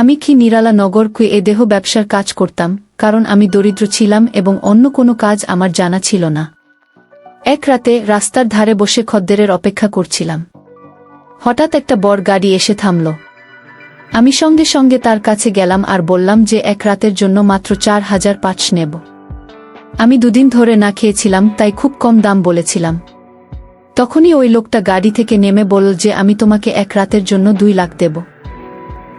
আমি কি নিরালা নগর এ দেহ ব্যবসার কাজ করতাম, কারণ আমি দরিদ্র ছিলাম এবং অন্য কোনো কাজ আমার জানা ছিল না। এক রাতে রাস্তার ধারে বসে খদ্দেরের অপেক্ষা করছিলাম। হঠাৎ একটা বড় গাড়ি এসে থামল। আমি সঙ্গে সঙ্গে তার কাছে গেলাম আর বললাম যে এক রাতের জন্য মাত্র 4,500 নেব। আমি 2 দিন ধরে না খেয়েছিলাম, তাই খুব কম দাম বলেছিলাম। তখনই ওই লোকটা গাড়ি থেকে নেমে বলল যে আমি তোমাকে এক রাতের জন্য 2 লাখ দেব।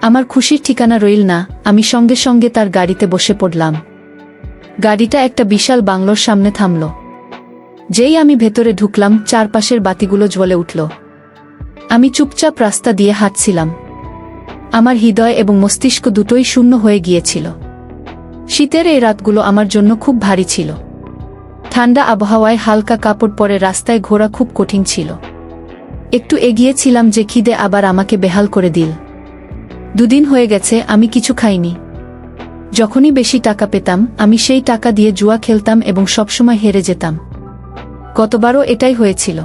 আমার খুশির ঠিকানা রইল না, আমি সঙ্গে সঙ্গে তার গাড়িতে বসে পড়লাম। গাড়িটা একটা বিশাল বাংলোর সামনে থামল। যেই আমি ভেতরে ঢুকলাম, চারপাশের বাতিগুলো জ্বলে উঠল। আমি চুপচাপ রাস্তা দিয়ে হাঁটছিলাম। আমার হৃদয় এবং মস্তিষ্ক দুটোই শূন্য হয়ে গিয়েছিল। শীতের এই রাতগুলো আমার জন্য খুব ভারী ছিল। ঠান্ডা আবহাওয়ায় হালকা কাপড় পরে রাস্তায় ঘোরা খুব কঠিন ছিল। একটু এগিয়েছিলাম যে খিদে আবার আমাকে বেহাল করে দিল। 2 দিন হয়ে গেছে আমি কিছু খাইনি। যখনই বেশি টাকা পেতাম আমি সেই টাকা দিয়ে জুয়া খেলতাম এবং সবসময় হেরে যেতাম। গতবারও এটাই হয়েছিল।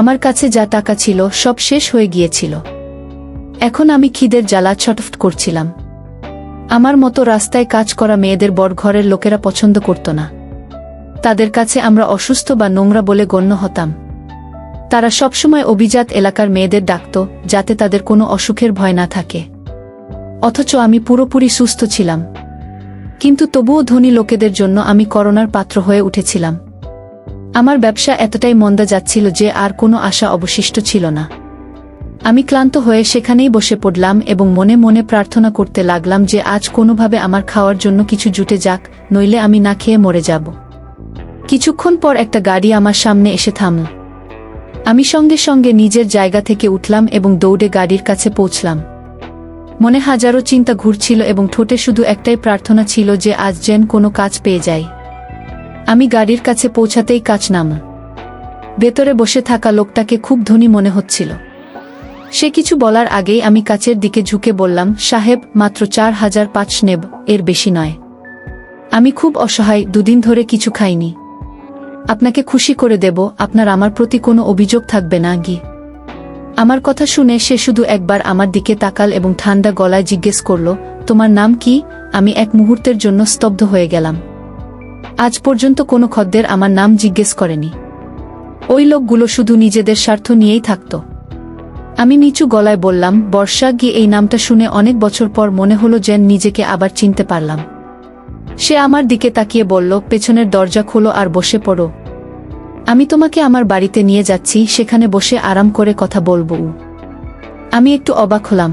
আমার কাছে যা টাকা ছিল সব শেষ হয়ে গিয়েছিল। এখন আমি খিদের জ্বালা ছটফট করছিলাম। আমার মতো রাস্তায় কাজ করা মেয়েদের বড় ঘরের লোকেরা পছন্দ করত না। তাদের কাছে আমরা অসুস্থ বা নোংরা বলে গণ্য হতাম। তারা সবসময় অভিজাত এলাকার মেয়েদের ডাকত, যাতে তাদের কোনো অসুখের ভয় না থাকে। অথচ আমি পুরোপুরি সুস্থ ছিলাম। কিন্তু তবুও ধনী লোকেদের জন্য আমি করোনার পাত্র হয়ে উঠেছিলাম। আমার ব্যবসা এতটাই মন্দা যাচ্ছিল যে আর কোনো আশা অবশিষ্ট ছিল না। আমি ক্লান্ত হয়ে সেখানেই বসে পড়লাম এবং মনে মনে প্রার্থনা করতে লাগলাম যে আজ কোনোভাবে আমার খাওয়ার জন্য কিছু জুটে যাক, নইলে আমি না খেয়ে মরে যাব। কিছুক্ষণ পর একটা গাড়ি আমার সামনে এসে থামল। আমি সঙ্গে সঙ্গে নিজের জায়গা থেকে উঠলাম এবং দৌড়ে গাড়ির কাছে পৌঁছলাম। মনে হাজারো চিন্তা ঘুরছিল এবং ঠোঁটে শুধু একটাই প্রার্থনা ছিল যে আজ যেন কোনো কাজ পেয়ে যাই। আমি গাড়ির কাছে পৌঁছাতেই কাজ নামল। ভেতরে বসে থাকা লোকটাকে খুব ধনী মনে হচ্ছিল। সে কিছু বলার আগেই আমি কাচের দিকে ঝুঁকে বললাম, সাহেব, মাত্র 4,500 নেব, এর বেশি নয়। আমি খুব অসহায়, 2 দিন ধরে কিছু খাইনি। আপনাকে খুশি করে দেব, আপনার আমার প্রতি কোনো অভিযোগ থাকবে না কি? আমার কথা শুনে সে শুধু একবার আমার দিকে তাকাল এবং ঠান্ডা গলায় জিজ্ঞেস করল, তোমার নাম কি? আমি এক মুহূর্তের জন্য স্তব্ধ হয়ে গেলাম। আজ পর্যন্ত কোনো খদ্দের আমার নাম জিজ্ঞেস করেনি। ওই লোকগুলো শুধু নিজেদের স্বার্থ নিয়েই থাকত। আমি নিচু গলায় বললাম, বর্ষা। গিয়ে এই নামটা শুনে অনেক বছর পর মনে হলো যেন নিজেকে আবার চিনতে পারলাম। সে আমার দিকে তাকিয়ে বলল, পেছনের দরজা খোলো আর বসে পড়ো। আমি তোমাকে আমার বাড়িতে নিয়ে যাচ্ছি, সেখানে বসে আরাম করে কথা বলবো। আমি একটু অবাক হলাম।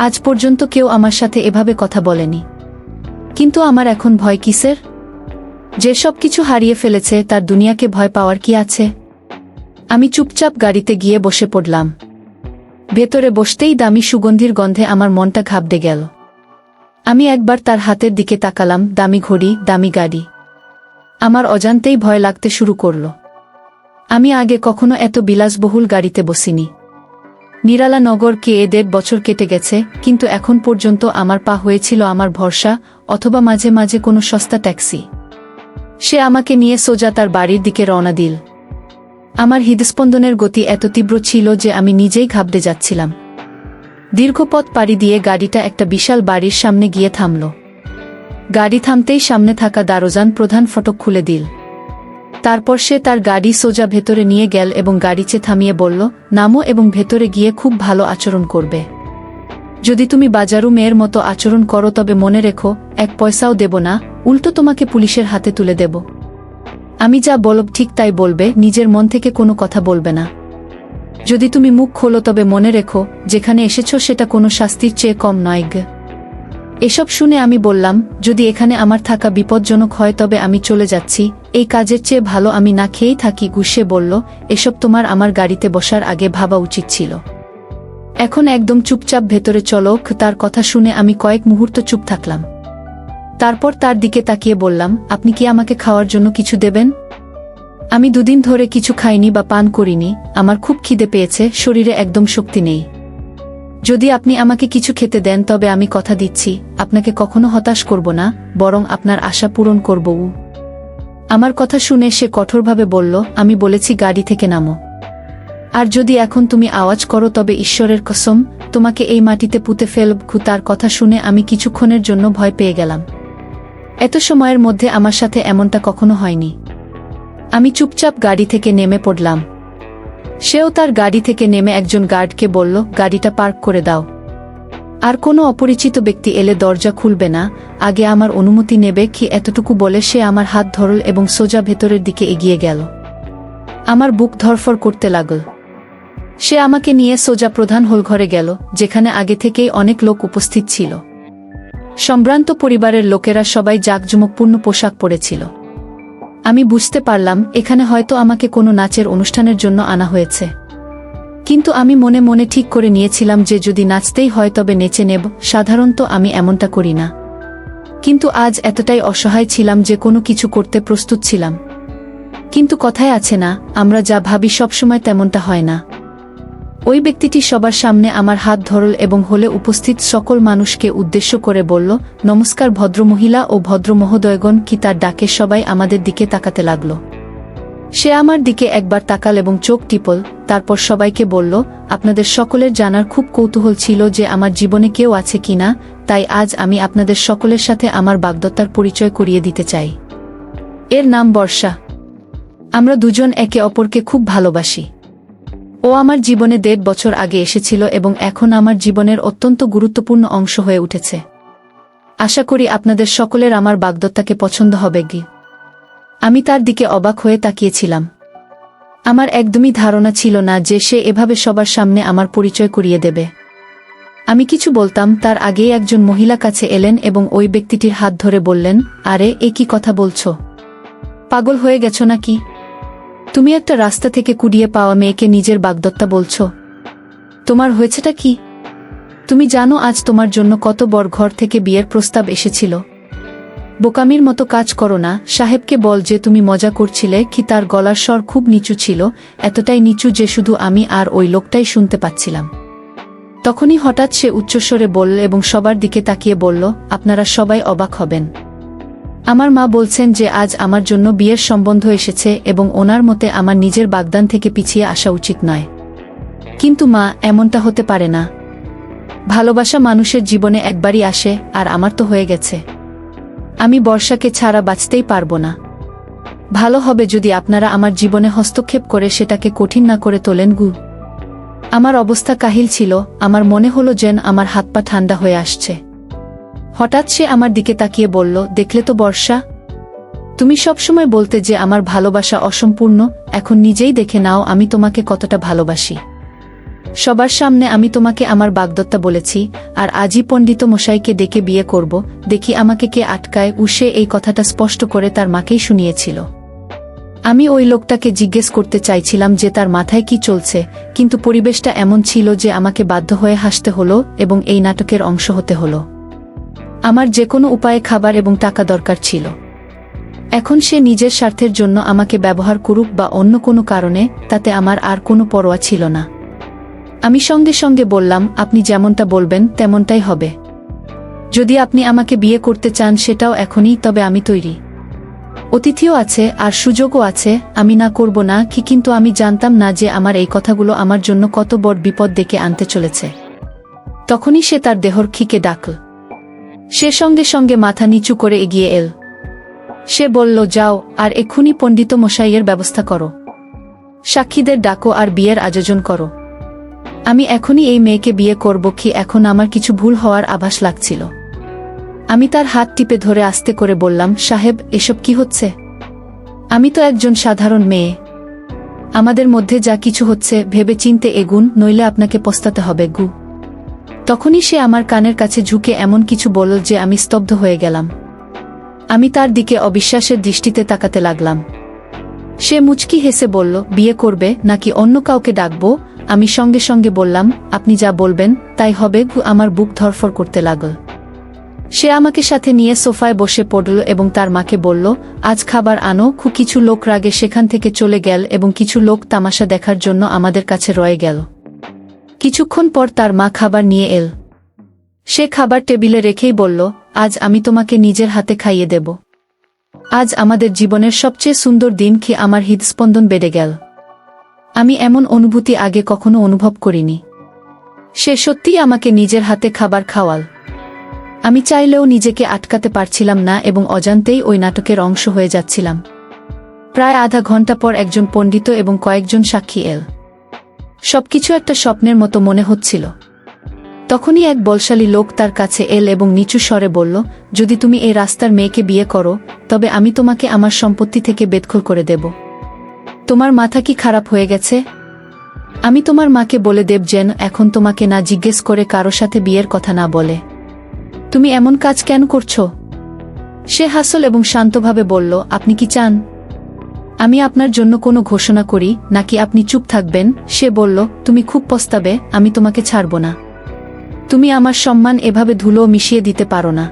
আজ পর্যন্ত কেউ আমার সাথে এভাবে কথা বলেনি। কিন্তু আমার এখন ভয় কিসের? যে সব কিছু হারিয়ে ফেলেছে তার দুনিয়াকে ভয় পাওয়ার কি আছে? আমি চুপচাপ গাড়িতে গিয়ে বসে পড়লাম। ভেতরে বসতেই দামি সুগন্ধির গন্ধে আমার মনটা ঘাবড়ে গেল। আমি একবার তার হাতের দিকে তাকালাম, দামি ঘড়ি, দামি গাড়ি। আমার অজান্তেই ভয় লাগতে শুরু করল। আমি আগে কখনো এত বিলাসবহুল গাড়িতে বসিনি। নিরালা নগরকে 1.5 বছর কেটে গেছে, কিন্তু এখন পর্যন্ত আমার পা হয়েছিল আমার ভরসা, অথবা মাঝে মাঝে কোনো সস্তা ট্যাক্সি। সে আমাকে নিয়ে সোজা তার বাড়ির দিকে রওনা দিল। আমার হৃদস্পন্দনের গতি এত তীব্র ছিল যে আমি নিজেই ঘাবড়ে যাচ্ছিলাম। দীর্ঘ পথ পাড়ি দিয়ে গাড়িটা একটা বিশাল বাড়ির সামনে গিয়ে থামল। গাড়ি থামতেই সামনে থাকা দারোয়ান প্রধান ফটক খুলে দিল। তারপর সে তার গাড়ি সোজা ভেতরে নিয়ে গেল এবং গাড়িতে থামিয়ে বলল, নামো এবং ভেতরে গিয়ে খুব ভালো আচরণ করবে। যদি তুমি বাজারু মেয়ের মতো আচরণ করো তবে মনে রেখো, 1 পয়সাও দেব না, উল্টো তোমাকে পুলিশের হাতে তুলে দেব। আমি যা বলব ঠিক তাই বলবে, নিজের মন থেকে কোনো কথা বলবে না। যদি তুমি মুখ খোলো তবে মনে রেখো, যেখানে এসেছো সেটা কোনো শাস্তির চেয়ে কম নয়। এসব শুনে আমি বললাম, যদি এখানে আমার থাকা বিপজ্জনক হয় তবে আমি চলে যাচ্ছি, এই কাজের চেয়ে ভালো আমি না খেয়েই থাকি। সে বলল, এসব তোমার আমার গাড়িতে বসার আগে ভাবা উচিত ছিল। এখন একদম চুপচাপ ভেতরে চলো। তার কথা শুনে আমি কয়েক মুহূর্ত চুপ থাকলাম। তারপর তার দিকে তাকিয়ে বললাম, আপনি কি আমাকে খাওয়ার জন্য কিছু দেবেন? আমি 2 দিন ধরে কিছু খাইনি বা পান করিনি, আমার খুব খিদে পেয়েছে, শরীরে একদম শক্তি নেই। যদি আপনি আমাকে কিছু খেতে দেন তবে আমি কথা দিচ্ছি, আপনাকে কখনো হতাশ করব না, বরং আপনার আশা পূরণ করব। আমার কথা শুনে সে কঠোরভাবে বলল, আমি বলেছি গাড়ি থেকে নামো। আর যদি এখন তুমি আওয়াজ করো তবে ঈশ্বরের কসম তোমাকে এই মাটিতে পুঁতে ফেলব। তার কথা শুনে আমি কিছুক্ষণের জন্য ভয় পেয়ে গেলাম। এত সময়ের মধ্যে আমার সাথে এমনটা কখনো হয়নি। আমি চুপচাপ গাড়ি থেকে নেমে পড়লাম। সেও তার গাড়ি থেকে নেমে একজন গার্ডকে বলল, গাড়িটা পার্ক করে দাও। আর কোনো অপরিচিত ব্যক্তি এলে দরজা খুলবে না, আগে আমার অনুমতি নেবে কি এতটুকু বলে সে আমার হাত ধরল এবং সোজা ভেতরের দিকে এগিয়ে গেল। আমার বুক ধরফর করতে লাগল। সে আমাকে নিয়ে সোজা প্রধান হলঘরে গেল, যেখানে আগে থেকেই অনেক লোক উপস্থিত ছিল। সম্ভ্রান্ত পরিবারের লোকেরা সবাই জাঁকজমকপূর্ণ পোশাক পরেছিল। আমি বুঝতে পারলাম এখানে হয়তো আমাকে কোনো নাচের অনুষ্ঠানের জন্য আনা হয়েছে। কিন্তু আমি মনে মনে ঠিক করে নিয়েছিলাম যে যদি নাচতেই হয় তবে নেচে নেব। সাধারণত আমি এমনটা করি না, কিন্তু আজ এতটাই অসহায় ছিলাম যে কোনো কিছু করতে প্রস্তুত ছিলাম। কিন্তু কথায় আছে না, আমরা যা ভাবি সবসময় তেমনটা হয় না। ওই ব্যক্তিটি সবার সামনে আমার হাত ধরল এবং হলে উপস্থিত সকল মানুষকে উদ্দেশ্য করে বলল, নমস্কার ভদ্রমহিলা ও ভদ্র মহোদয়গণ। কি তার ডাকে সবাই আমাদের দিকে তাকাতে লাগল। সে আমার দিকে একবার তাকাল এবং চোখ টিপল, তারপর সবাইকে বলল, আপনাদের সকলের জানার খুব কৌতূহল ছিল যে আমার জীবনে কেউ আছে কিনা, তাই আজ আমি আপনাদের সকলের সাথে আমার বাগদত্তার পরিচয় করিয়ে দিতে চাই। এর নাম বর্ষা। আমরা দুজন একে অপরকে খুব ভালোবাসি। ও আমার জীবনে 1.5 বছর আগে এসেছিল এবং এখন আমার জীবনের অত্যন্ত গুরুত্বপূর্ণ অংশ হয়ে উঠেছে। আশা করি আপনাদের সকলের আমার বাগদত্তাকে পছন্দ হবে কি। আমি তার দিকে অবাক হয়ে তাকিয়েছিলাম। আমার একদমই ধারণা ছিল না যে সে এভাবে সবার সামনে আমার পরিচয় করিয়ে দেবে। আমি কিছু বলতাম তার আগেই একজন মহিলা কাছে এলেন এবং ওই ব্যক্তিটির হাত ধরে বললেন, আরে এ কি কথা বলছো? পাগল হয়ে গেছো নাকি? তুমি একটা রাস্তা থেকে কুড়িয়ে পাওয়া মেয়েকে নিজের বাগদত্তা বলছো? তোমার হয়েছেটা কি? তুমি জানো আজ তোমার জন্য কত বড় ঘর থেকে বিয়ের প্রস্তাব এসেছিল? বোকামির মতো কাজ করো না। সাহেবকে বল যে তুমি মজা করছিলে কি। তার গলার স্বর খুব নিচু ছিল, এতটাই নিচু যে শুধু আমি আর ওই লোকটাই শুনতে পাচ্ছিলাম। তখনই হঠাৎ সে উচ্চস্বরে বলল এবং সবার দিকে তাকিয়ে বলল, আপনারা সবাই অবাক হবেন। আমার মা বলছেন যে আজ আমার জন্য বিয়ের সম্বন্ধ এসেছে এবং ওনার মতে আমার নিজের বাগদান থেকে পিছিয়ে আসা উচিত নয়। কিন্তু মা, এমনটা হতে পারে না। ভালোবাসা মানুষের জীবনে একবারই আসে, আর আমার তো হয়ে গেছে। আমি বর্ষাকে ছাড়া বাঁচতেই পারবো না। ভালো হবে যদি আপনারা আমার জীবনে হস্তক্ষেপ করে সেটাকে কঠিন না করে তোলেন গু। আমার অবস্থা কাহিল ছিল, আমার মনে হলো যেন আমার হাত পা ঠান্ডা হয়ে আসছে। হঠাৎ সে আমার দিকে তাকিয়ে বলল, দেখলে তো বর্ষা, তুমি সবসময় বলতে যে আমার ভালোবাসা অসম্পূর্ণ, এখন নিজেই দেখে নাও আমি তোমাকে কতটা ভালোবাসি। সবার সামনে আমি তোমাকে আমার বাগদত্তা বলেছি, আর আজই পণ্ডিত মশাইকে ডেকে বিয়ে করব, দেখি আমাকে কে আটকায়। সে এই কথাটা স্পষ্ট করে তার মাকেই শুনিয়েছিল। আমি ওই লোকটাকে জিজ্ঞেস করতে চাইছিলাম যে তার মাথায় কি চলছে, কিন্তু পরিবেশটা এমন ছিল যে আমাকে বাধ্য হয়ে হাসতে হলো এবং এই নাটকের অংশ হতে হলো। আমার যে কোনো উপায়ে খাবার এবং টাকা দরকার ছিল। এখন সে নিজের স্বার্থের জন্য আমাকে ব্যবহার করুক বা অন্য কোনো কারণে, তাতে আমার আর কোনো পরোয়া ছিল না। আমি সঙ্গে সঙ্গে বললাম, আপনি যেমনটা বলবেন তেমনটাই হবে। যদি আপনি আমাকে বিয়ে করতে চান সেটাও এখনই, তবে আমি তৈরি। অতিথিও আছে আর সুযোগও আছে, আমি না করব না কি। কিন্তু আমি জানতাম না যে আমার এই কথাগুলো আমার জন্য কত বড় বিপদ ডেকে আনতে চলেছে। তখনই সে তার দেহরক্ষীকে ডাকল। সে সঙ্গে সঙ্গে মাথা নিচু করে এগিয়ে এল। সে বলল, যাও আর এক্ষুনি পণ্ডিত মশাইয়ের ব্যবস্থা করো, সাক্ষীদের ডাকো আর বিয়ের আয়োজন করো। আমি এখনই এই মেয়েকে বিয়ে করব কি। এখন আমার কিছু ভুল হওয়ার আভাস লাগছিল। আমি তার হাত টিপে ধরে আস্তে করে বললাম, সাহেব, এসব কি হচ্ছে? আমি তো একজন সাধারণ মেয়ে। আমাদের মধ্যে যা কিছু হচ্ছে ভেবে চিনতে এগুন, নইলে আপনাকে পস্তাতে হবে গু। তখনই সে আমার কানের কাছে ঝুঁকে এমন কিছু বলল যে আমি স্তব্ধ হয়ে গেলাম। আমি তার দিকে অবিশ্বাসের দৃষ্টিতে তাকাতে লাগলাম। সে মুচকি হেসে বলল, বিয়ে করবে নাকি অন্য কাউকে ডাকবো? আমি সঙ্গে সঙ্গে বললাম, আপনি যা বলবেন তাই হবে গু। আমার বুক ধরফর করতে লাগল। সে আমাকে সাথে নিয়ে সোফায় বসে পড়ল এবং তার মাকে বলল, আজ খাবার আনো। কিছু লোক রাগে সেখান থেকে চলে গেল এবং কিছু লোক তামাশা দেখার জন্য আমাদের কাছে রয়ে গেল। কিছুক্ষণ পর তার মা খাবার নিয়ে এল। সে খাবার টেবিলে রেখেই বলল, আজ আমি তোমাকে নিজের হাতে খাইয়ে দেব। আজ আমাদের জীবনের সবচেয়ে সুন্দর দিন কি। আমার হৃদস্পন্দন বেড়ে গেল। আমি এমন অনুভূতি আগে কখনো অনুভব করিনি। সে সত্যিই আমাকে নিজের হাতে খাবার খাওয়াল। আমি চাইলেও নিজেকে আটকাতে পারছিলাম না এবং অজান্তেই ওই নাটকের অংশ হয়ে যাচ্ছিলাম। প্রায় আধা ঘন্টা পর একজন পণ্ডিত এবং কয়েকজন সাক্ষী এল। সবকিছু একটা স্বপ্নের মতো মনে হচ্ছিল। তখনই এক বলশালী লোক তার কাছে এল এবং নিচু স্বরে বলল, যদি তুমি এই রাস্তার মেয়েকে বিয়ে করো, তবে আমি তোমাকে আমার সম্পত্তি থেকে বেদখল করে দেব। তোমার মাথা কি খারাপ হয়ে গেছে? আমি তোমার মাকে বলে দেব যেন এখন তোমাকে না জিজ্ঞেস করে কারো সাথে বিয়ের কথা না বলে। তুমি এমন কাজ কেন করছো? সে হাসল এবং শান্তভাবে বলল, আপনি কি চান আমি আপনার জন্য কোনো ঘোষণা করি, নাকি আপনি চুপ থাকবেন? সে বলল, তুমি খুব পস্তাবে, আমি তোমাকে ছাড়ব না। তুমি আমার সম্মান এভাবে ধুলো মিশিয়ে দিতে পারো না।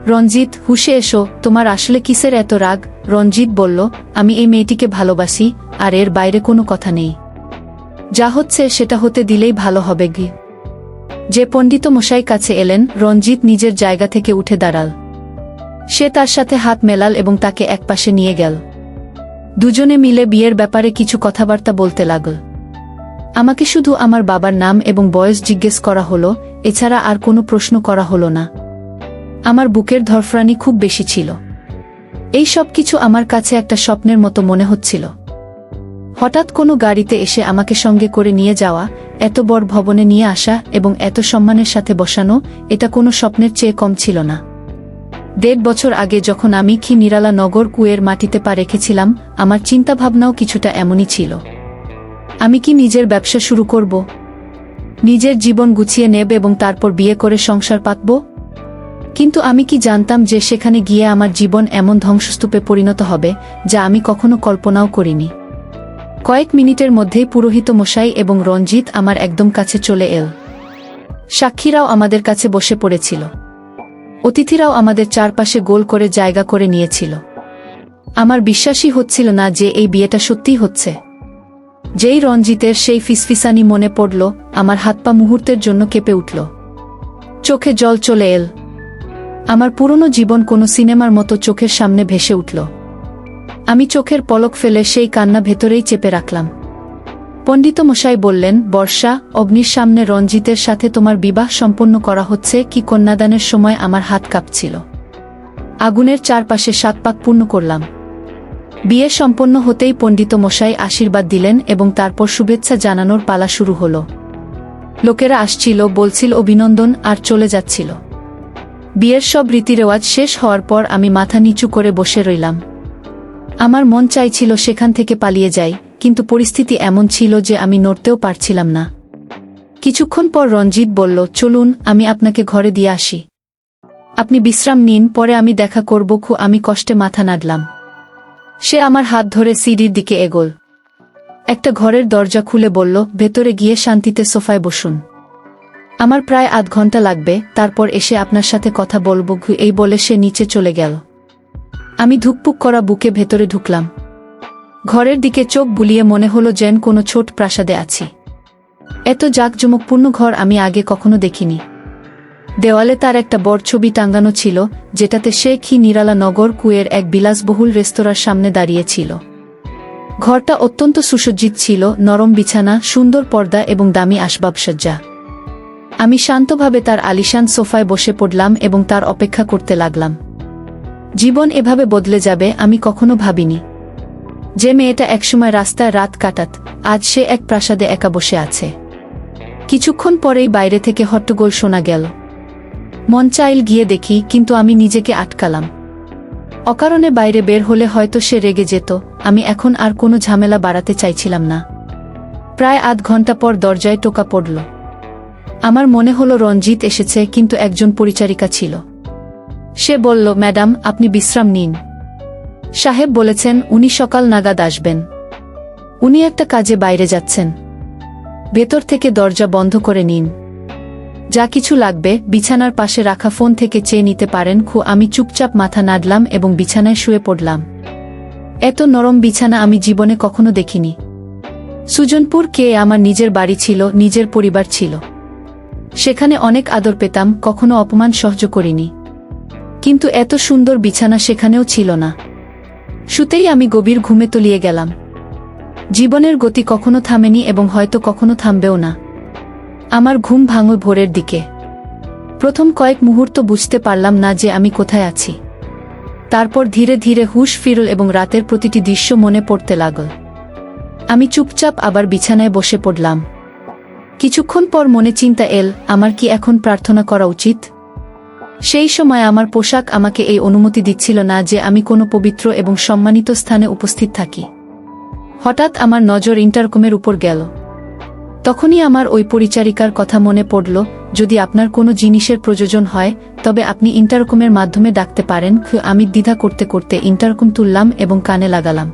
রঞ্জিত, হুঁশে এসো, তোমার আসলে কিসের এত রাগ? রঞ্জিত বলল, আমি এই মেয়েটিকে ভালোবাসি, আর এর বাইরে কোনো কথা নেই। যা হচ্ছে সেটা হতে দিলেই ভালো হবে। গি যে পণ্ডিত মশাই কাছে এলেন, রঞ্জিত নিজের জায়গা থেকে উঠে দাঁড়াল। সে তার সাথে হাত মেলাল এবং তাকে একপাশে নিয়ে গেল। দুজনে মিলে বিয়ের ব্যাপারে কিছু কথাবার্তা বলতে লাগল। আমাকে শুধু আমার বাবার নাম এবং বয়স জিজ্ঞেস করা হলো, এছাড়া আর কোনো প্রশ্ন করা হলো না। আমার বুকের ধরফরানি খুব বেশি ছিল। এই সব কিছু আমার কাছে একটা স্বপ্নের মতো মনে হচ্ছিল। হঠাৎ কোনো গাড়িতে এসে আমাকে সঙ্গে করে নিয়ে যাওয়া, এত বড় ভবনে নিয়ে আসা এবং এত সম্মানের সাথে বসানো, এটা কোনো স্বপ্নের চেয়ে কম ছিল না। ১.৫ বছর আগে যখন আমি নিরালা নগর কুয়ের মাটিতে পা রেখেছিলাম, আমার চিন্তাভাবনাও কিছুটা এমনই ছিল। আমি কি নিজের ব্যবসা শুরু করব? নিজের জীবন গুছিয়ে নেব এবং তারপর বিয়ে করে সংসার পাতব? কিন্তু আমি কি জানতাম যে সেখানে গিয়ে আমার জীবন এমন ধ্বংসস্তূপে পরিণত হবে, যা আমি কখনো কল্পনাও করিনি। কয়েক মিনিটের মধ্যেই পুরোহিত মশাই এবং রঞ্জিত আমার একদম কাছে চলে এল। সাক্ষীরাও আমাদের কাছে বসে পড়েছিল। অতিথিরাও আমাদের চারপাশে গোল করে জায়গা করে নিয়েছিল। আমার বিশ্বাসই হচ্ছিল না যে এই বিয়েটা সত্যিই হচ্ছে। যেই রঞ্জিতের সেই ফিসফিসানি মনে পড়ল, আমার হাত পা মুহূর্তের জন্য কেঁপে উঠল। চোখে জল চলে এল। আমার পুরনো জীবন কোনো সিনেমার মতো চোখের সামনে ভেসে উঠল। আমি চোখের পলক ফেলে সেই কান্না ভেতরেই চেপে রাখলাম। পণ্ডিত মশাই বললেন, বর্ষা, অগ্নির সামনে রঞ্জিতের সাথে তোমার বিবাহ সম্পন্ন করা হচ্ছে। কি কন্যাদানের সময় আমার হাত কাঁপছিল। আগুনের চারপাশে ৭ পাক পূর্ণ করলাম। বিয়ে সম্পন্ন হতেই পণ্ডিত মশাই আশীর্বাদ দিলেন এবং তারপর শুভেচ্ছা জানানোর পালা শুরু হল। লোকেরা আসছিল, বলছিল অভিনন্দন, আর চলে যাচ্ছিল। বিয়ের সব রীতিরেওয়াজ শেষ হওয়ার পর আমি মাথা নিচু করে বসে রইলাম। আমার মন চাইছিল সেখান থেকে পালিয়ে যাই, কিন্তু পরিস্থিতি এমন ছিল যে আমি নড়তেও পারছিলাম না। কিছুক্ষণ পর রঞ্জিত বলল, চলুন, আমি আপনাকে ঘরে দিয়ে আসি। আপনি বিশ্রাম নিন, পরে আমি দেখা করব। আমি কষ্টে মাথা নাড়লাম। সে আমার হাত ধরে সিঁড়ির দিকে এগোল। একটা ঘরের দরজা খুলে বলল, ভেতরে গিয়ে শান্তিতে সোফায় বসুন। আমার প্রায় আধ ঘন্টা লাগবে, তারপর এসে আপনার সাথে কথা বলব। এই বলে সে নিচে চলে গেল। আমি ধুকপুক করা বুকে ভেতরে ঢুকলাম। ঘরের দিকে চোখ বুলিয়ে মনে হলো যেন কোনো ছোট প্রাসাদে আছি। এত জাঁকজমকপূর্ণ ঘর আমি আগে কখনো দেখিনি। দেওয়ালে তার একটা বড় ছবি টাঙ্গানো ছিল, যেটাতে সে নিরালা নগর কুয়ের এক বিলাসবহুল রেস্তোরাঁর সামনে দাঁড়িয়েছিল। ঘরটা অত্যন্ত সুসজ্জিত ছিল, নরম বিছানা, সুন্দর পর্দা এবং দামি আসবাবসজ্জা। আমি শান্তভাবে তার আলিশান সোফায় বসে পড়লাম এবং তার অপেক্ষা করতে লাগলাম। জীবন এভাবে বদলে যাবে আমি কখনো ভাবিনি। যে মেয়েটা একসময় রাস্তায় রাত কাটাত, আজ সে এক প্রাসাদে একা বসে আছে। কিছুক্ষণ পরেই বাইরে থেকে হট্টগোল শোনা গেল। মন চাইল গিয়ে দেখি, কিন্তু আমি নিজেকে আটকালাম। অকারণে বাইরে বের হলে হয়তো সে রেগে যেত। আমি এখন আর কোনো ঝামেলা বাড়াতে চাইছিলাম না। প্রায় আধ ঘন্টা পর দরজায় টোকা পড়ল। আমার মনে হলো রঞ্জিত এসেছে, কিন্তু একজন পরিচারিকা ছিল। সে বলল, ম্যাডাম, আপনি বিশ্রাম নিন। সাহেব বলেছেন উনি সকাল নাগাদ আসবেন। উনি একটা কাজে বাইরে যাচ্ছেন। ভেতর থেকে দরজা বন্ধ করে নিন। যা কিছু লাগবে বিছানার পাশে রাখা ফোন থেকে চেয়ে নিতে পারেন। আমি চুপচাপ মাথা নাড়লাম এবং বিছানায় শুয়ে পড়লাম। এত নরম বিছানা আমি জীবনে কখনো দেখিনি। সুজনপুর আমার নিজের বাড়ি ছিল, নিজের পরিবার ছিল। সেখানে অনেক আদর পেতাম, কখনো অপমান সহ্য করিনি। কিন্তু এত সুন্দর বিছানা সেখানেও ছিল না। শুতেই আমি গভীর ঘুমে তলিয়ে গেলাম। জীবনের গতি কখনো থামেনি এবং হয়তো কখনো থামবেও না। আমার ঘুম ভাঙল ভোরের দিকে। প্রথম কয়েক মুহূর্ত বুঝতে পারলাম না যে আমি কোথায় আছি। তারপর ধীরে ধীরে হুঁশ ফিরল এবং রাতের প্রতিটি দৃশ্য মনে পড়তে লাগল। আমি চুপচাপ আবার বিছানায় বসে পড়লাম। কিছুক্ষণ পর মনে চিন্তা এল, আমার কি এখন প্রার্থনা করা উচিত? সেই সময় আমার পোশাক আমাকে এই অনুমতি দিচ্ছিল না যে আমি কোনো পবিত্র এবং সম্মানিত স্থানে উপস্থিত থাকি। হঠাৎ আমার নজর ইন্টারকমের উপর গেল। তখনই আমার ওই পরিচারিকার কথা মনে পড়ল, যদি আপনার কোনো জিনিসের প্রয়োজন হয় তবে আপনি ইন্টারকমের মাধ্যমে ডাকতে পারেন। আমি দ্বিধা করতে করতে ইন্টারকম তুললাম এবং কানে লাগালাম।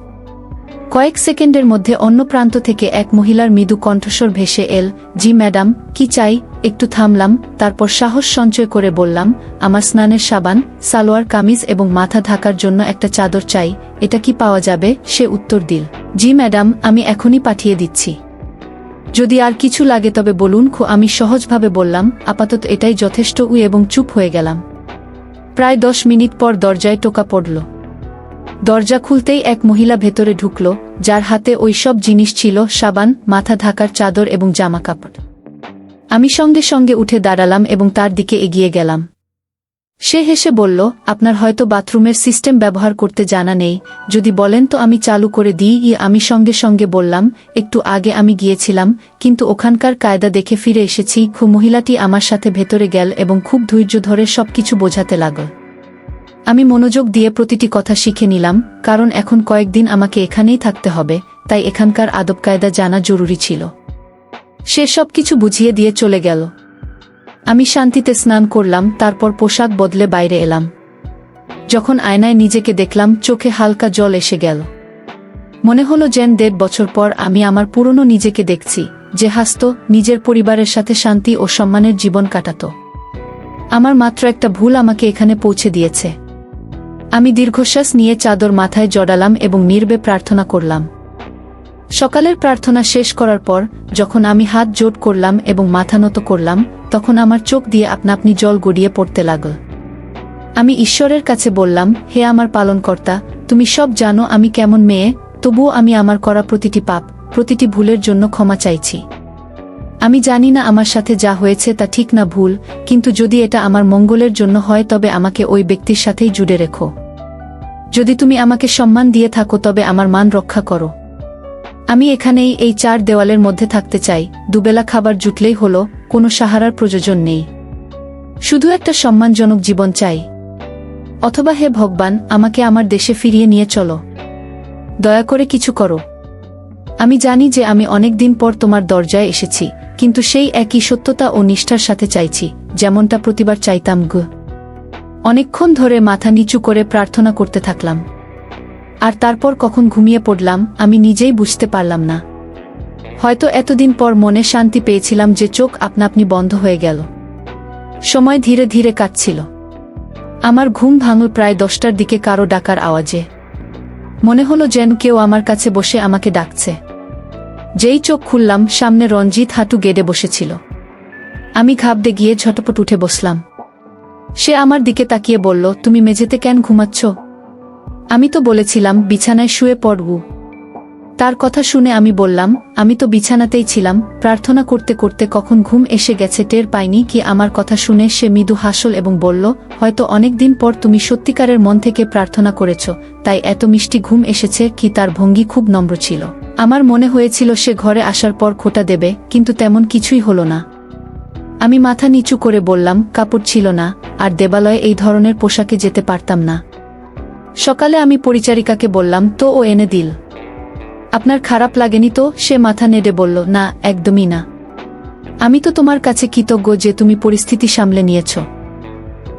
কয়েক সেকেন্ডের মধ্যে অন্য প্রান্ত থেকে এক মহিলার মৃদু কণ্ঠস্বর ভেসে এল, জি ম্যাডাম, কি চাই? একটু থামলাম, তারপর সাহস সঞ্চয় করে বললাম, আমার স্নানের সাবান, সালোয়ার কামিজ এবং মাথা ঢাকার জন্য একটা চাদর চাই। এটা কি পাওয়া যাবে? সে উত্তর দিল, জি ম্যাডাম, আমি এখনই পাঠিয়ে দিচ্ছি। যদি আর কিছু লাগে তবে বলুন। আমি সহজভাবে বললাম, আপাতত এটাই যথেষ্ট এবং চুপ হয়ে গেলাম। প্রায় 10 মিনিট পর দরজায় টোকা পড়ল। দরজা খুলতেই এক মহিলা ভেতরে ঢুকল, যার হাতে ওই সব জিনিস ছিল, সাবান, মাথা ঢাকার চাদর এবং জামা কাপড়। আমি সঙ্গে সঙ্গে উঠে দাঁড়ালাম এবং তার দিকে এগিয়ে গেলাম। সে হেসে বলল, আপনার হয়তো বাথরুমের সিস্টেম ব্যবহার করতে জানা নেই, যদি বলেন তো আমি চালু করে দিই। আমি সঙ্গে সঙ্গে বললাম, একটু আগে আমি গিয়েছিলাম, কিন্তু ওখানকার কায়দা দেখে ফিরে এসেছি। মহিলাটি আমার সাথে ভেতরে গেল এবং খুব ধৈর্য ধরে সবকিছু বোঝাতে লাগল। আমি মনোযোগ দিয়ে প্রতিটি কথা শিখে নিলাম, কারণ এখন কয়েকদিন আমাকে এখানেই থাকতে হবে, তাই এখানকার আদব কায়দা জানা জরুরি ছিল। সে সবকিছু বুঝিয়ে দিয়ে চলে গেল। আমি শান্তিতে স্নান করলাম, তারপর পোশাক বদলে বাইরে এলাম। যখন আয়নায় নিজেকে দেখলাম, চোখে হালকা জল এসে গেল। মনে হলো যেন 1.5 বছর পর আমি আমার পুরনো নিজেকে দেখছি, যে হাসত, নিজের পরিবারের সাথে শান্তি ও সম্মানের জীবন কাটাত। আমার মাত্র একটা ভুল আমাকে এখানে পৌঁছে দিয়েছে। আমি দীর্ঘশ্বাস নিয়ে চাদর মাথায় জড়ালাম এবং নীরবে প্রার্থনা করলাম। সকালের প্রার্থনা শেষ করার পর যখন আমি হাত জোড় করলাম এবং মাথা নত করলাম, তখন আমার চোখ দিয়ে আপনা আপনি জল গড়িয়ে পড়তে লাগল। আমি ঈশ্বরের কাছে বললাম, হে আমার পালনকর্তা, তুমি সব জানো আমি কেমন মেয়ে, তবুও আমি আমার করা প্রতিটি পাপ, প্রতিটি ভুলের জন্য ক্ষমা চাইছি। আমি জানি না আমার সাথে যা হয়েছে তা ঠিক না ভুল, কিন্তু যদি এটা আমার মঙ্গলের জন্য হয় তবে আমাকে ওই ব্যক্তির সাথেই জুড়ে রেখো। যদি তুমি আমাকে সম্মান দিয়ে থাকো তবে আমার মান রক্ষা করো। আমি এখানেই এই 4 দেওয়ালের মধ্যে থাকতে চাই। দুবেলা খাবার জুটলেই হলো, কোনো সাহারার প্রয়োজন নেই। শুধু একটা সম্মানজনক জীবন চাই। অথবা হে ভগবান, আমাকে আমার দেশে ফিরিয়ে নিয়ে চলো। দয়া করে কিছু করো। আমি জানি যে আমি অনেক দিন পর তোমার দরজায় এসেছি, কিন্তু সেই একই সত্যতা ও নিষ্ঠার সাথে চাইছি, যেমনটা প্রতিবার চাইতাম। অনেকক্ষণ ধরে মাথা নিচু করে প্রার্থনা করতে থাকলাম। আর তারপর কখন ঘুমিয়ে পড়লাম আমি নিজেই বুঝতে পারলাম না। হয়তো এতদিন পর মনে শান্তি পেয়েছিলাম যে চোখ আপনা আপনি বন্ধ হয়ে গেল। সময় ধীরে ধীরে কাটছিল। আমার ঘুম ভাঙল প্রায় 10টার দিকে কারো ডাকার আওয়াজে। মনে হলো যেন কেউ আমার কাছে বসে আমাকে ডাকছে। যেই চোখ খুললাম, সামনে রঞ্জিত হাঁটু গেড়ে বসেছিল। আমি ঘাবড়ে গিয়ে ঝটপট উঠে বসলাম। সে আমার দিকে তাকিয়ে বলল, তুমি মেঝেতে কেন ঘুমাচ্ছ? আমি তো বলেছিলাম বিছানায় শুয়ে পড়ব। তার কথা শুনে আমি বললাম, আমি তো বিছানাতেই ছিলাম, প্রার্থনা করতে করতে কখন ঘুম এসে গেছে টের পাইনি। কি আমার কথা শুনে সে মৃদু হাসল এবং বলল, হয়তো অনেক দিন পর তুমি সত্যিকারের মন থেকে প্রার্থনা করেছ, তাই এত মিষ্টি ঘুম এসেছে। কি তার ভঙ্গি খুব নম্র ছিল। আমার মনে হয়েছিল সে ঘরে আসার পর খোঁটা দেবে, কিন্তু তেমন কিছুই হলো না। আমি মাথা নিচু করে বললাম, কাপড় ছিল না, আর দেবালয়ে এই ধরনের পোশাকে যেতে পারতাম না। সকালে আমি পরিচারিকাকে বললাম, তো ও এনে দিল। আপনার খারাপ লাগেনি তো? সে মাথা নেড়ে বলল, না, একদমই না। আমি তো তোমার কাছে কৃতজ্ঞ যে তুমি পরিস্থিতি সামলে নিয়েছ।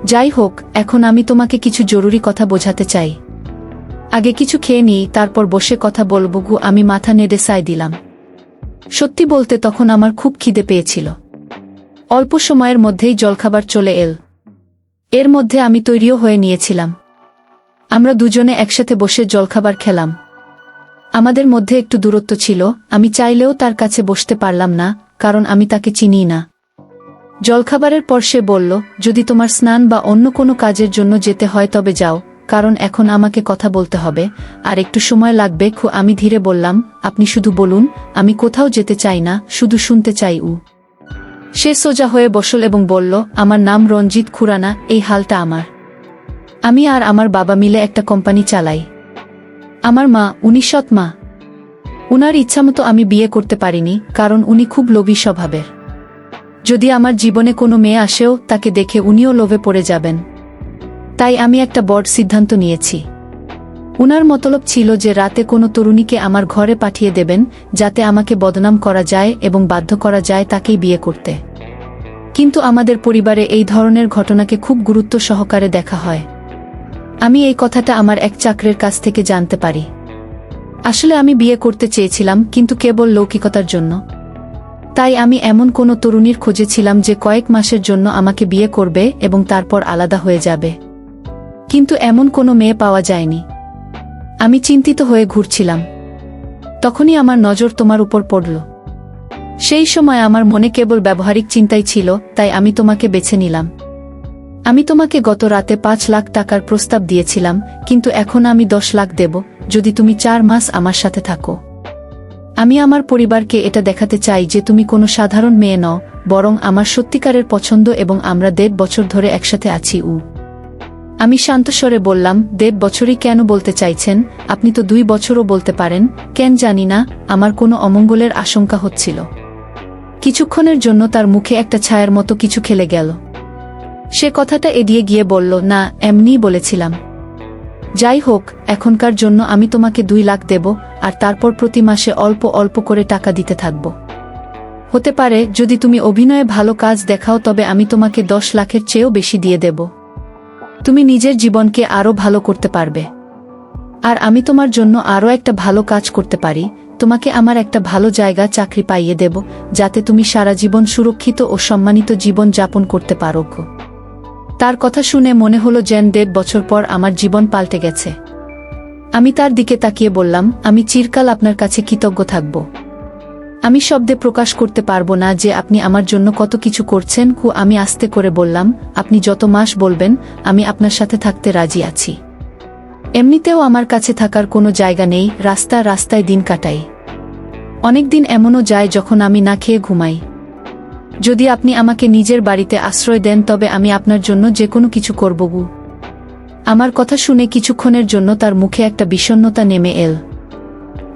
যাই হোক, এখন আমি তোমাকে কিছু জরুরি কথা বোঝাতে চাই। আগে কিছু খেয়ে নিই, তারপর বসে কথা বলব। আমি মাথা নেড়ে সায় দিলাম। সত্যি বলতে তখন আমার খুব খিদে পেয়েছিল। অল্প সময়ের মধ্যেই জলখাবার চলে এল। এর মধ্যে আমি তৈরিও হয়ে নিয়েছিলাম। আমরা দুজনে একসাথে বসে জলখাবার খেলাম। আমাদের মধ্যে একটু দূরত্ব ছিল, আমি চাইলেও তার কাছে বসতে পারলাম না, কারণ আমি তাকে চিনি না। জলখাবারের পর সে বলল, যদি তোমার স্নান বা অন্য কোনো কাজের জন্য যেতে হয় তবে যাও, কারণ এখন আমাকে কথা বলতে হবে, আর একটু সময় লাগবে। আমি ধীরে বললাম, আপনি শুধু বলুন, আমি কোথাও যেতে চাই না, শুধু শুনতে চাই। সে সোজা হয়ে বসল এবং বলল, আমার নাম রঞ্জিত খুরানা, এই হালটা আমার। আমি আর আমার বাবা মিলে একটা কোম্পানি চালাই। আমার মা, উনি সৎ মা। উনার ইচ্ছামতো আমি বিয়ে করতে পারিনি, কারণ উনি খুব লোভী স্বভাবের। যদি আমার জীবনে কোনো মেয়ে আসেও, তাকে দেখে উনিও লোভে পড়ে যাবেন। তাই আমি একটা বড় সিদ্ধান্ত নিয়েছি। উনার মতলব ছিল যে রাতে কোনো তরুণীকে আমার ঘরে পাঠিয়ে দেবেন, যাতে আমাকে বদনাম করা যায় এবং বাধ্য করা যায় তাকেই বিয়ে করতে। কিন্তু আমাদের পরিবারে এই ধরনের ঘটনাকে খুব গুরুত্ব সহকারে দেখা হয়। আমি এই কথাটা আমার এক চাকরের কাছ থেকে জানতে পারি। আসলে আমি বিয়ে করতে চেয়েছিলাম, কিন্তু কেবল লৌকিকতার জন্য। তাই আমি এমন কোনো তরুণীর খোঁজে ছিলাম যে কয়েক মাসের জন্য আমাকে বিয়ে করবে এবং তারপর আলাদা হয়ে যাবে। কিন্তু এমন কোনো মেয়ে পাওয়া যায়নি। আমি চিন্তিত হয়ে ঘুরছিলাম। তখনই আমার নজর তোমার উপর পড়ল। সেই সময় আমার মনে কেবল ব্যবহারিক চিন্তাই ছিল, তাই আমি তোমাকে বেছে নিলাম। আমি তোমাকে গত রাতে 5 লাখ টাকার প্রস্তাব দিয়েছিলাম, কিন্তু এখন আমি 10 লাখ দেব, যদি তুমি 4 মাস আমার সাথে থাকো। আমি আমার পরিবারকে এটা দেখাতে চাই যে তুমি কোনো সাধারণ মেয়ে নও, বরং আমার সত্যিকারের পছন্দ, এবং আমরা 1.5 বছর ধরে একসাথে আছি। আমি শান্ত স্বরে বললাম, 1.5 বছরই কেন বলতে চাইছেন? আপনি তো 2 বছরও বলতে পারেন। কেন জানি না, আমার কোনো অমঙ্গলের আশঙ্কা হচ্ছিল। কিছুক্ষণের জন্য তার মুখে একটা ছায়ার মতো কিছু খেলে গেল। সে কথাটা এড়িয়ে গিয়ে বলল, না, এমনিই বলেছিলাম। যাই হোক, এখনকার জন্য আমি তোমাকে 2 লাখ দেব, আর তারপর প্রতি মাসে অল্প অল্প করে টাকা দিতে থাকব। হতে পারে যদি তুমি অভিনয়ে ভালো কাজ দেখাও, তবে আমি তোমাকে 10 লাখের চেয়েও বেশি দিয়ে দেব। তুমি নিজের জীবনকে আরও ভালো করতে পারবে। আর আমি তোমার জন্য আরও একটা ভালো কাজ করতে পারি। তোমাকে আমার একটা ভালো জায়গা চাকরি পাইয়ে দেব, যাতে তুমি সারা জীবন সুরক্ষিত ও সম্মানিত জীবন যাপন করতে পারো। তার কথা শুনে মনে হলো যেন 1.5 বছর পর আমার জীবন পাল্টে গেছে। আমি তার দিকে তাকিয়ে বললাম, আমি চিরকাল আপনার কাছে কৃতজ্ঞ থাকব। আমি শব্দে প্রকাশ করতে পারবো না যে আপনি আমার জন্য কত কিছু করছেন। আমি আস্তে করে বললাম, আপনি যত মাস বলবেন, আমি আপনার সাথে থাকতে রাজি আছি। এমনিতেও আমার কাছে থাকার কোনো জায়গা নেই, রাস্তায় দিন কাটাই। অনেক দিন এমনও যায় যখন আমি না খেয়ে ঘুমাই। যদি আপনি আমাকে নিজের বাড়িতে আশ্রয় দেন, তবে আমি আপনার জন্য যে কোনো কিছু করব। আমার কথা শুনে কিছুক্ষণের জন্য তার মুখে একটা বিষণ্ণতা নেমে এল।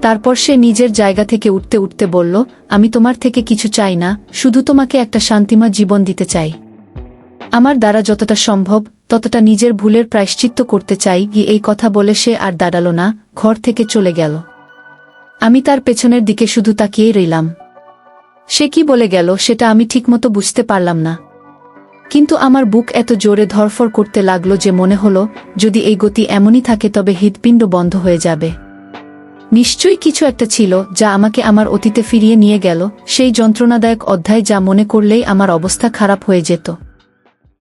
তারপর সে নিজের জায়গা থেকে উঠতে উঠতে বলল, আমি তোমার থেকে কিছু চাই না, শুধু তোমাকে একটা শান্তিময় জীবন দিতে চাই। আমার দ্বারা যতটা সম্ভব ততটা নিজের ভুলের প্রায়শ্চিত্ত করতে চাই। এই কথা বলে সে আর দাঁড়ালো না, ঘর থেকে চলে গেল। আমি তার পেছনের দিকে শুধু তাকিয়েই রইলাম। সে কি বলে গেল সেটা আমি ঠিকমতো বুঝতে পারলাম না, কিন্তু আমার বুক এত জোরে ধড়ফড় করতে লাগলো যে মনে হলো, যদি এই গতি এমনই থাকে তবে হৃৎপিণ্ড বন্ধ হয়ে যাবে। নিশ্চয়ই কিছু একটা ছিল যা আমাকে আমার অতীতে ফিরিয়ে নিয়ে গেল, সেই যন্ত্রণাদায়ক অধ্যায় যা মনে করলেই আমার অবস্থা খারাপ হয়ে যেত।